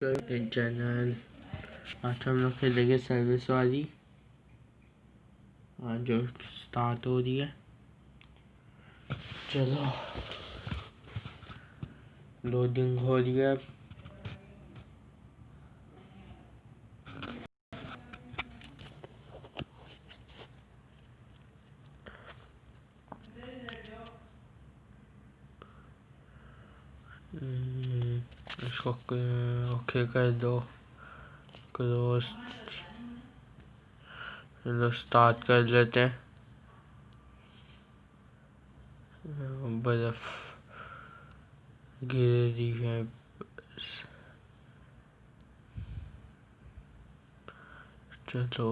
Channel. आज हम लोग खेलेंगे सर्विस वाली, आज जो स्टार्ट हो रही है। चलो, लोडिंग हो रही है। इसको ओके कर दो, क्लोज। चलो स्टार्ट कर लेते हैं। बर्फ गिर रही है। चलो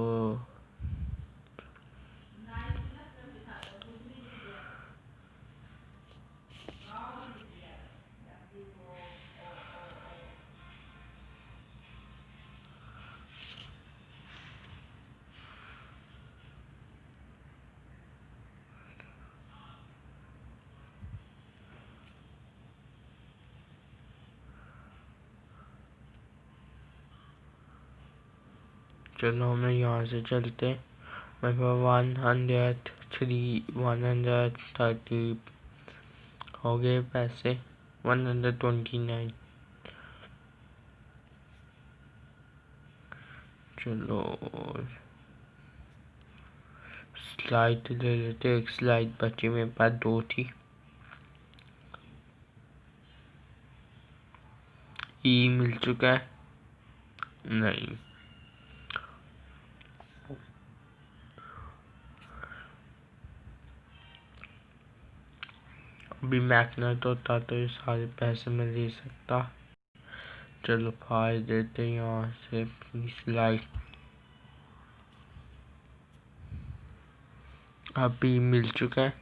चलो हमें यहाँ से चलते। मेरे पास 130 हो गए पैसे। 129। चलो स्लाइड ले लेते। एक स्लाइड बची, मेरे पास 2 थी। ई मिल चुका है? नहीं। अभी मैग्नेट होता तो ये सारे पैसे मैं ले सकता। चलो फाड़ देते यहाँ से स्लाइड। अभी मिल चुका है।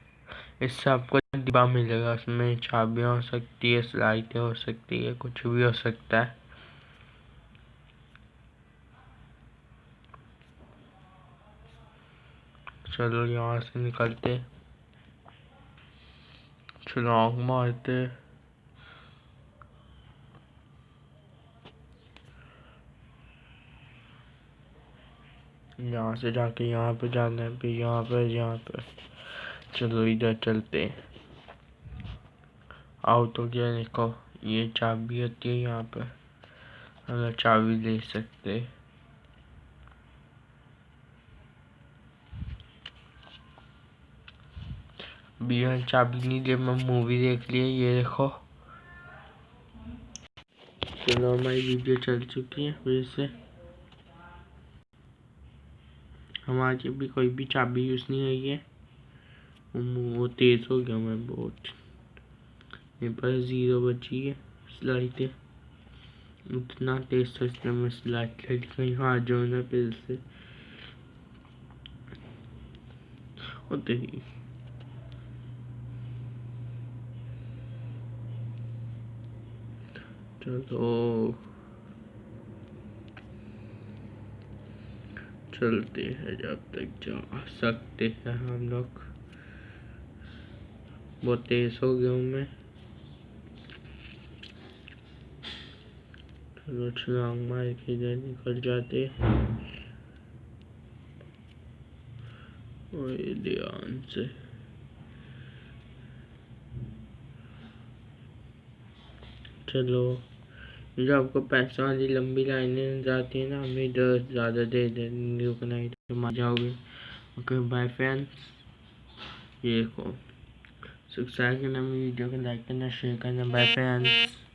इससे आपको डिब्बा मिलेगा, उसमें चाबियाँ हो सकती है, स्लाइडें हो सकती है, कुछ भी हो सकता है। चलो यहाँ से निकलते, छलांग मारते। यहाँ से जाके यहाँ पे जाना है, फिर यहाँ पे। चलो इधर चलते। आउट हो गया। देखो ये चाबी होती है यहाँ पे, अगर चाबी ले सकते। बिना चाबी नहीं दे मैं मूवी देख लिया। ये देखो। चलो हमारी वीडियो चल चुकी है फिर से। हमारी भी कोई भी चाबी यूज नहीं हुई है। वो तेज हो गया मैं बहुत। मेरे पास 0 बची है स्लाइड। उतना तेज था इसलिए मैं स्लाइड कहीं हाथ जोड़ना फिर से होते ही। चलो चलते हैं जब तक जा सकते हैं हम लोग। बहुत तेज हो गया हूँ मैं। चलो छलांग मार के इधर निकल जाते। और ध्यान से। चलो जब आपको पैसों वाली लंबी लाइनें जाती है ना, हमें इधर ज़्यादा देर नहीं रुकना है तो मर जाओगे। Okay bye friends. ये देखो, सब्सक्राइब करना, मेरी वीडियो को लाइक करना, शेयर करना। Bye friends.